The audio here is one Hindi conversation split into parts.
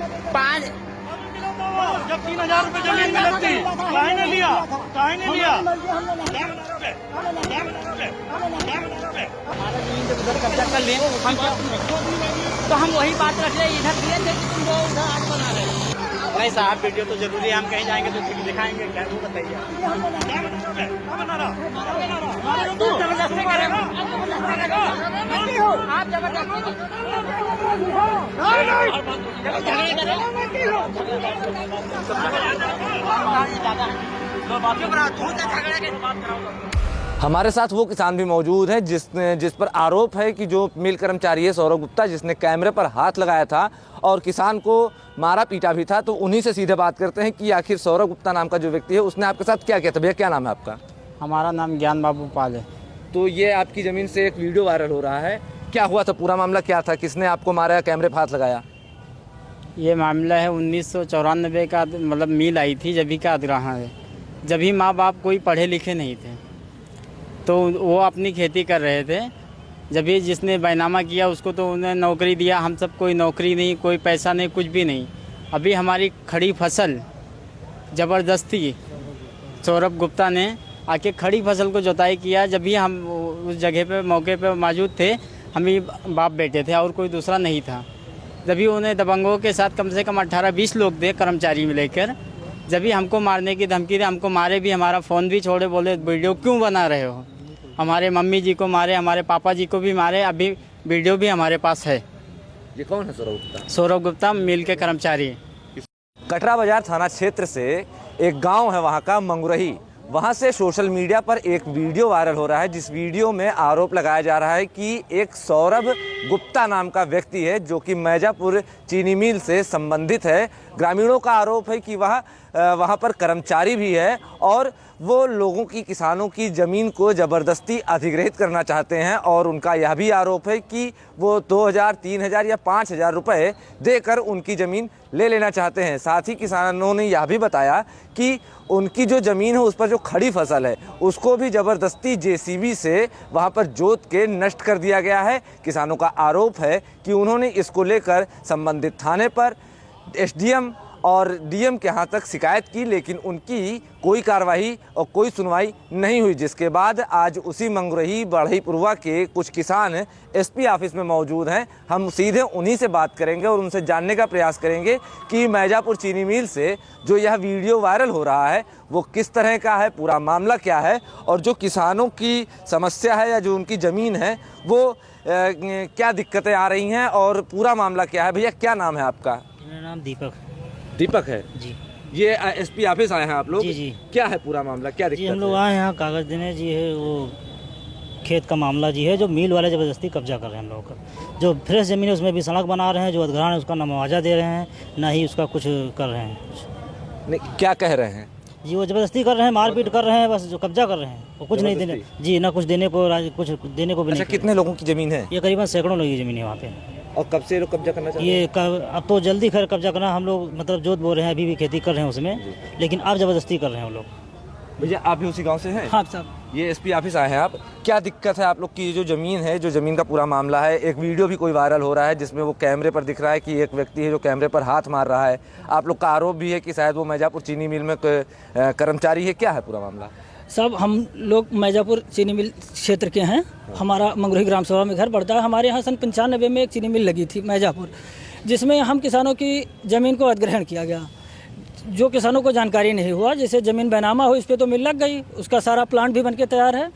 5 जब 3,000 रुपए जमीन में लगती, काहे ने लिया? काहे ने लिया? हमारा जमीन जब उधर कब्जा कर लिए तो हम वही बात रख रहे इधर दिए थे कि तुम वो उधर आज बना रहे हो। नहीं साहब, वीडियो तो जरूरी है, हम कहीं जाएंगे तो दिखाएंगे क्या, वो बताइए। जबरदस्ती करेंगे आप, जबरदस्ती हमारे साथ वो किसान भी मौजूद हैं जिस पर आरोप है कि जो मिल कर्मचारी है सौरभ गुप्ता, जिसने कैमरे पर हाथ लगाया था और किसान को मारा पीटा भी था। तो उन्हीं से सीधे बात करते हैं कि आखिर सौरभ गुप्ता नाम का जो व्यक्ति है उसने आपके साथ क्या किया था। भैया क्या नाम है आपका? हमारा नाम ज्ञान बाबू पाल है। तो ये आपकी ज़मीन से एक वीडियो वायरल हो रहा है, क्या हुआ था, पूरा मामला क्या था, किसने आपको मारा, कैमरे पर हाथ लगाया? ये मामला है 1994 का, मतलब मिल आई थी जब ही का अधिग्रहण है। जब ही माँ बाप कोई पढ़े लिखे नहीं थे तो वो अपनी खेती कर रहे थे। जब ही जिसने बैनामा किया उसको तो उन्हें नौकरी दिया, हम सब कोई नौकरी नहीं, कोई पैसा नहीं, कुछ भी नहीं। अभी हमारी खड़ी फसल ज़बरदस्ती सौरभ गुप्ता ने आके खड़ी फसल को जुताई किया। जब भी हम उस जगह पे मौके पे मौजूद थे, हम ही बाप बेटे थे और कोई दूसरा नहीं था। जब भी उन्हें दबंगों के साथ कम से कम 18-20 लोग थे कर्मचारी में लेकर, जब भी हमको मारने की धमकी दी, हमको मारे भी, हमारा फ़ोन भी छोड़े, बोले वीडियो क्यों बना रहे हो। हमारे मम्मी जी को मारे, हमारे पापा जी को भी मारे, अभी वीडियो भी हमारे पास है। ये कौन है सौरभ गुप्ता? सौरभ गुप्ता मिल के कर्मचारी। कटरा बाजार थाना क्षेत्र से एक गांव है वहां का मंगुरही, वहां से सोशल मीडिया पर एक वीडियो वायरल हो रहा है जिस वीडियो में आरोप लगाया जा रहा है कि एक सौरभ गुप्ता नाम का व्यक्ति है जो कि मैजापुर चीनी मिल से संबंधित है। ग्रामीणों का आरोप है कि वहां पर कर्मचारी भी है और वो लोगों की, किसानों की ज़मीन को ज़बरदस्ती अधिग्रहित करना चाहते हैं। और उनका यह भी आरोप है कि वो 2,000, 3,000 या 5,000 रुपये देकर उनकी ज़मीन ले लेना चाहते हैं। साथ ही किसानों ने यह भी बताया कि उनकी जो ज़मीन है उस पर जो खड़ी फसल है उसको भी ज़बरदस्ती जेसीबी से वहाँ पर जोत के नष्ट कर दिया गया है। किसानों का आरोप है कि उन्होंने इसको लेकर संबंधित थाने पर, एसडीएम और डीएम के यहाँ तक शिकायत की, लेकिन उनकी कोई कार्रवाई और कोई सुनवाई नहीं हुई। जिसके बाद आज उसी मंगुरही बढ़ईपुरवा के कुछ किसान एसपी ऑफिस में मौजूद हैं। हम सीधे उन्हीं से बात करेंगे और उनसे जानने का प्रयास करेंगे कि मैजापुर चीनी मिल से जो यह वीडियो वायरल हो रहा है वो किस तरह का है, पूरा मामला क्या है और जो किसानों की समस्या है या जो उनकी ज़मीन है वो क्या दिक्कतें आ रही हैं और पूरा मामला क्या है। भैया क्या नाम है आपका? मेरा नाम दीपक है जी। ये एसपी ऑफिस आए हैं आप लोग? जी जी। क्या है पूरा मामला, क्या दिक्कत जी, हम लोग है? आए यहाँ कागज़ देने जी, है वो खेत का मामला जी है जो मिल वाले ज़बरदस्ती कब्जा कर रहे हैं हम लोगों का। जो फ्रेश ज़मीन है उसमें भी सड़क बना रहे हैं, जो अधिग्रहण है उसका ना मुआवजा दे रहे हैं ना ही उसका कुछ कर रहे हैं। नहीं, क्या कह रहे हैं जी, वो ज़बरदस्ती कर रहे हैं, मारपीट कर रहे हैं, बस जो कब्जा कर रहे हैं वो कुछ नहीं देने जी, ना कुछ देने को, कुछ देने को भी नहीं। कितने लोगों की ज़मीन है? ये करीबन सैकड़ों लोगों की ज़मीन है वहाँ पे। और कब से लोग कब्जा करना चाहते हैं? ये अब तो जल्दी खैर कब्जा करना, हम लोग मतलब जोत बो रहे हैं, अभी भी खेती कर रहे हैं उसमें, लेकिन अब ज़बरदस्ती कर रहे हैं वो लोग। भैया आप भी उसी गांव से हैं? हाँ साहब। ये एसपी ऑफिस आए हैं आप, क्या दिक्कत है आप लोग की? जो ज़मीन है, जो ज़मीन का पूरा मामला है, एक वीडियो भी कोई वायरल हो रहा है जिसमें वो कैमरे पर दिख रहा है कि एक व्यक्ति है जो कैमरे पर हाथ मार रहा है। आप लोग का आरोप भी है कि शायद वो मैजापुर चीनी मिल में कर्मचारी है, क्या है पूरा मामला? सब हम लोग मैजापुर चीनी मिल क्षेत्र के हैं। हमारा मंगुरही ग्राम सभा में घर पड़ता है। हमारे यहाँ सन 95 में एक चीनी मिल लगी थी मैजापुर, जिसमें हम किसानों की ज़मीन को अधिग्रहण किया गया। जो किसानों को जानकारी नहीं हुआ, जैसे ज़मीन बैनामा हो इस पर तो मिल लग गई, उसका सारा प्लांट भी बनके तैयार है।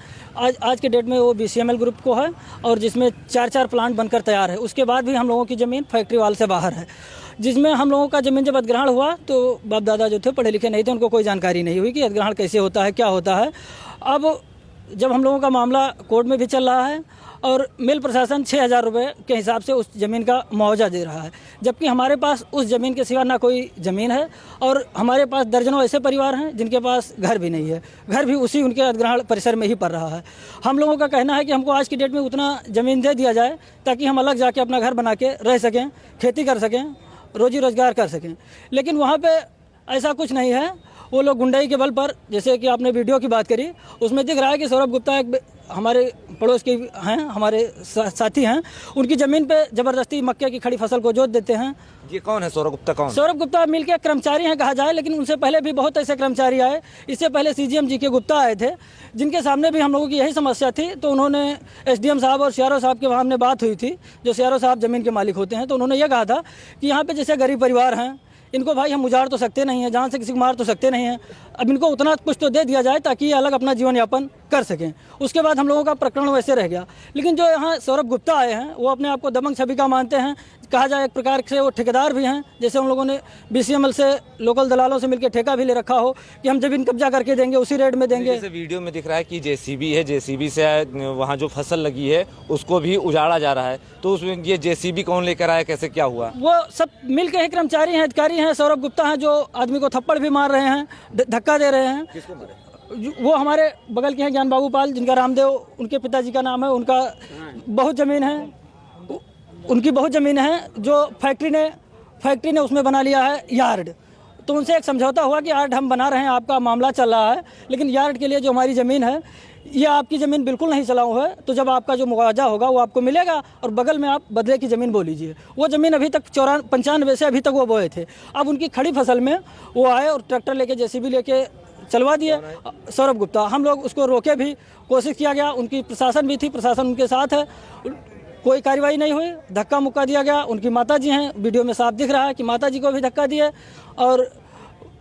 आज के डेट में वो BCML ग्रुप को है और जिसमें 4 प्लांट बनकर तैयार है। उसके बाद भी हम लोगों की ज़मीन फैक्ट्री वाल से बाहर है, जिसमें हम लोगों का ज़मीन जब अधिग्रहण हुआ तो बाप दादा जो थे पढ़े लिखे नहीं थे, उनको कोई जानकारी नहीं हुई कि अधिग्रहण कैसे होता है, क्या होता है। अब जब हम लोगों का मामला कोर्ट में भी चल रहा है और मिल प्रशासन 6,000 रुपये के हिसाब से उस ज़मीन का मुआवजा दे रहा है, जबकि हमारे पास उस ज़मीन के सिवा ना कोई ज़मीन है और हमारे पास दर्जनों ऐसे परिवार हैं जिनके पास घर भी नहीं है, घर भी उसी उनके अधिग्रहण परिसर में ही पड़ रहा है। हम लोगों का कहना है कि हमको आज की डेट में उतना ज़मीन दे दिया जाए ताकि हम अलग जाके अपना घर बना के रह सकें, खेती कर सकें, रोजी रोज़गार कर सकें। लेकिन वहाँ पे ऐसा कुछ नहीं है। वो लोग गुंडाई के बल पर, जैसे कि आपने वीडियो की बात करी, उसमें दिख रहा है कि सौरभ गुप्ता एक हमारे पड़ोस के हैं, हमारे साथी हैं, उनकी ज़मीन पे ज़बरदस्ती मक्के की खड़ी फसल को जोत देते हैं। ये कौन है सौरभ गुप्ता? कौन? सौरभ गुप्ता मिल के कर्मचारी हैं कहा जाए, लेकिन उनसे पहले भी बहुत ऐसे कर्मचारी आए। इससे पहले CGM जी के गुप्ता आए थे, जिनके सामने भी हम लोगों की यही समस्या थी। तो उन्होंने SDM साहब और CRO साहब के वहाँ हमने बात हुई थी, जो CRO साहब ज़मीन के मालिक होते हैं। तो उन्होंने ये कहा था कि यहाँ पे जैसे गरीब परिवार हैं, इनको भाई हम उजाड़ तो सकते नहीं हैं, जान से किसी को मार तो सकते नहीं हैं, अब इनको उतना कुछ तो दे दिया जाए ताकि ये अलग अपना जीवन यापन कर सकें। उसके बाद हम लोगों का प्रकरण वैसे रह गया। लेकिन जो यहाँ सौरभ गुप्ता आए हैं, वो अपने आप को दबंग छवि का मानते हैं, कहा जाए एक प्रकार से वो ठेकेदार भी हैं। जैसे उन लोगों ने BCML से, लोकल दलालों से मिलकर ठेका भी ले रखा हो कि हम ज़मीन कब्जा करके देंगे, उसी रेट में देंगे। जैसे वीडियो में दिख रहा है कि JCB है, JCB से वहाँ जो फसल लगी है उसको भी उजाड़ा जा रहा है, तो उसमें ये JCB कौन लेकर आया, कैसे क्या हुआ? वो सब मिल के ही कर्मचारी हैं, अधिकारी हैं। सौरभ गुप्ता हैं जो आदमी को थप्पड़ भी मार रहे हैं, धक्का दे रहे हैं। किसको मारे? वो हमारे बगल के हैं ज्ञान बाबू पाल, जिनका रामदेव उनके पिताजी का नाम है। उनका बहुत ज़मीन है, उनकी बहुत ज़मीन है, जो फैक्ट्री ने उसमें बना लिया है यार्ड। तो उनसे एक समझौता हुआ कि यार्ड हम बना रहे हैं, आपका मामला चल रहा है, लेकिन यार्ड के लिए जो हमारी ज़मीन है, ये आपकी ज़मीन बिल्कुल नहीं चलाऊ है, तो जब आपका जो मुआवजा होगा वो आपको मिलेगा, और बगल में आप बदले की ज़मीन बोल लीजिए। वो ज़मीन अभी तक 95 से अभी तक वो बोए थे। अब उनकी खड़ी फसल में वो आए और ट्रैक्टर लेके, JCB लेके चलवा दिए सौरभ गुप्ता। हम लोग उसको रोके भी, कोशिश किया गया, उनकी प्रशासन भी थी, प्रशासन उनके साथ है, कोई कार्रवाई नहीं हुई, धक्का मुक्का दिया गया। उनकी माताजी हैं, वीडियो में साफ दिख रहा है कि माताजी को भी धक्का दिए और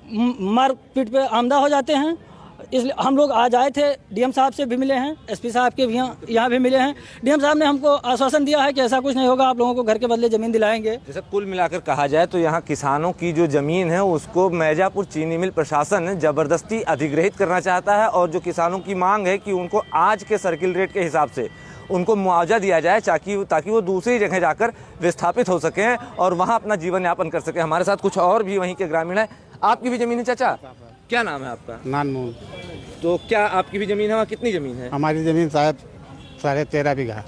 मार पीट पे आमदा हो जाते हैं। इसलिए हम लोग आज आए थे, DM साहब से भी मिले हैं, SP साहब के भी यहाँ भी मिले हैं। DM साहब ने हमको आश्वासन दिया है कि ऐसा कुछ नहीं होगा, आप लोगों को घर के बदले ज़मीन दिलाएंगे। जैसे कुल मिलाकर कहा जाए तो यहाँ किसानों की जो ज़मीन है उसको मैजापुर चीनी मिल प्रशासन ज़बरदस्ती अधिग्रहित करना चाहता है, और जो किसानों की मांग है कि उनको आज के सर्किल रेट के हिसाब से उनको मुआवजा दिया जाए, ताकि वो दूसरी जगह जाकर विस्थापित हो सकें और वहाँ अपना जीवन यापन कर सकें। हमारे साथ कुछ और भी वहीं के ग्रामीण हैं। आपकी भी ज़मीन है चाचा? क्या नाम है आपका? नानमून। तो क्या आपकी भी ज़मीन है? वहाँ कितनी ज़मीन है? हमारी ज़मीन साहब 13.5 बीघा।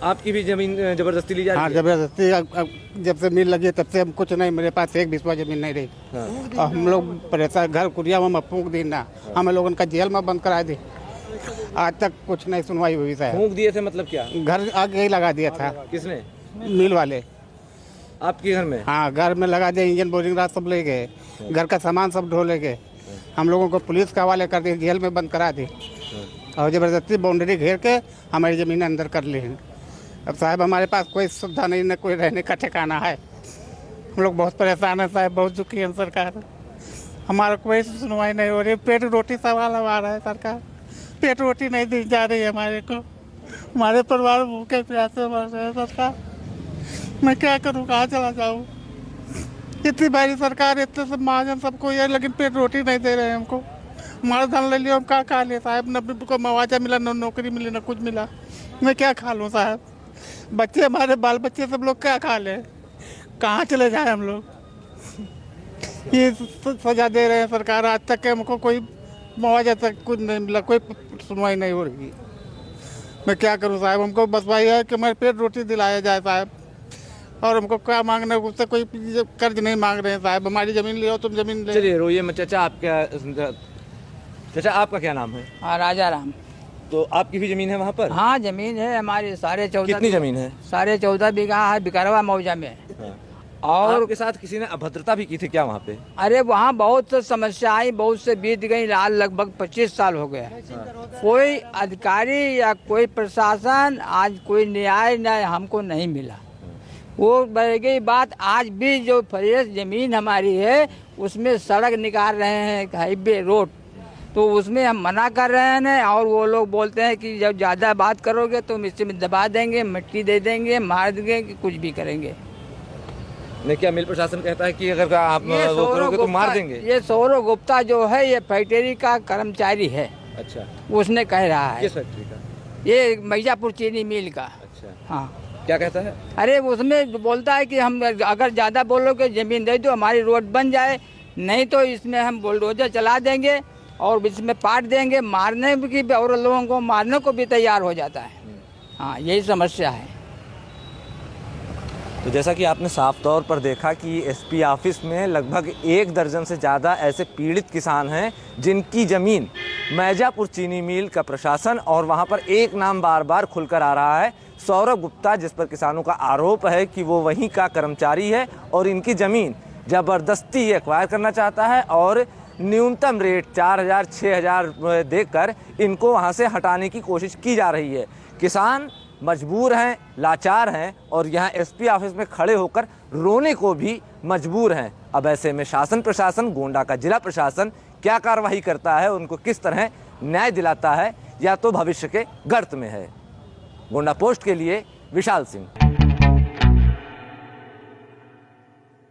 आपकी भी ज़मीन ज़बरदस्ती ली जा रही है? हाँ, ज़बरदस्ती। अब जब से मिल लगी तब से हम कुछ नहीं, मेरे पास एक बिस्वा ज़मीन नहीं रही। और हम लोग परेशान, घर कुरिया में फूंक दी ना, हमें लोगों का जेल में बंद करा दी। आज तक कुछ नहीं सुनवाई हुई साहब। फूंक दिए थे मतलब क्या? घर आगे ही लगा दिया था। किसने? मिल वाले। आपके घर में? हाँ, घर में लगा दिया, इंजन बोरिंग रात सब ले गए, घर का सामान सब ढो ले गए। हम लोगों को पुलिस के हवाले कर दी, जेल में बंद करा दी, और ज़बरदस्ती बाउंड्री घेर के हमारी ज़मीन अंदर कर ली है। अब साहब हमारे पास कोई सुविधा नहीं, न कोई रहने का ठिकाना है। हम लोग बहुत परेशान हैं साहब, बहुत दुखी हैं सरकार। हमारा कोई सुनवाई नहीं हो रही, पेट रोटी सवाल आ रहा है सरकार, पेट रोटी नहीं दी जा रही है हमारे को। हमारे परिवार भूखे प्यासे मर रहे हैं सरकार। मैं क्या करूँ, कहाँ चला जाऊँ? इतनी बड़ी सरकार, इतने सब महाजन सबको ये, लेकिन पेट रोटी नहीं दे रहे हैं हमको। हमारा धन ले लिया, हम क्या खा ले साहब? न को मुआवजा मिला, न नौकरी मिली, न कुछ मिला। मैं क्या खा लूँ साहब? बच्चे, हमारे बाल बच्चे सब लोग क्या खा लें? कहाँ चले जाए हम लोग? ये सजा दे रहे हैं सरकार, आज तक हमको कोई मुआवजा तक कुछ नहीं मिला, कोई सुनवाई नहीं हो रही। मैं क्या करूं साहब? हमको बस भाई है कि हमारे पेट रोटी दिलाया जाए साहब, और हमको क्या मांगना है, उससे कोई कर्ज नहीं मांग रहे हैं साहब। हमारी ज़मीन ले आओ, तुम ज़मीन ले। चलिए रोइए मत चाचा। चाचा आपका क्या नाम है? हाँ, राजा राम। तो आपकी भी ज़मीन है वहाँ पर? हाँ, ज़मीन है हमारी 14.5। कितनी ज़मीन है? 14.5 बीघा है, बिकरवा मौजा में। और आपके साथ किसी ने अभद्रता भी की थी क्या वहाँ पे? अरे वहाँ बहुत समस्याएं बहुत से बीत गई, लाल लगभग 25 साल हो गया। कोई अधिकारी या कोई प्रशासन, आज कोई न्याय न हमको नहीं मिला। वो बढ़ गई बात, आज भी जो फ्रेश ज़मीन हमारी है उसमें सड़क निकाल रहे हैं, हाईवे रोड, तो उसमें हम मना कर रहे हैं। और वो लोग बोलते हैं कि जब ज़्यादा बात करोगे तो मिट्टी में दबा देंगे, मिट्टी दे देंगे, मार देंगे, कि कुछ भी करेंगे। नहीं, क्या मिल प्रशासन कहता है कि अगर आप वो करोगे तो मार देंगे? ये सौरभ गुप्ता जो है, ये फैक्ट्री का कर्मचारी है। अच्छा, उसने कह रहा है। किस फैक्ट्री का? ये मैजापुर चीनी मिल का। अच्छा, हाँ। क्या कहता है? अरे उसमें बोलता है कि हम अगर ज़्यादा बोलोगे ज़मीन दे दो, हमारी रोड बन जाए, नहीं तो इसमें हम बुलडोजर चला देंगे और इसमें पाट देंगे। मारने की, और लोगों को मारने को भी तैयार हो जाता है। हाँ, यही समस्या है। तो जैसा कि आपने साफ तौर पर देखा कि एसपी ऑफिस में लगभग 1 दर्जन से ज़्यादा ऐसे पीड़ित किसान हैं जिनकी ज़मीन मैजापुर चीनी मिल का प्रशासन, और वहां पर एक नाम बार बार खुलकर आ रहा है, सौरभ गुप्ता, जिस पर किसानों का आरोप है कि वो वहीं का कर्मचारी है और इनकी ज़मीन ज़बरदस्ती एक्वायर करना चाहता है और न्यूनतम रेट 4,000 6,000 देकर इनको वहाँ से हटाने की कोशिश की जा रही है। किसान मजबूर हैं, लाचार हैं और यहाँ एसपी ऑफिस में खड़े होकर रोने को भी मजबूर हैं। अब ऐसे में शासन प्रशासन, गोंडा का जिला प्रशासन क्या कार्रवाई करता है, उनको किस तरह न्याय दिलाता है, या तो भविष्य के गर्त में है। गोंडा पोस्ट के लिए विशाल सिंह।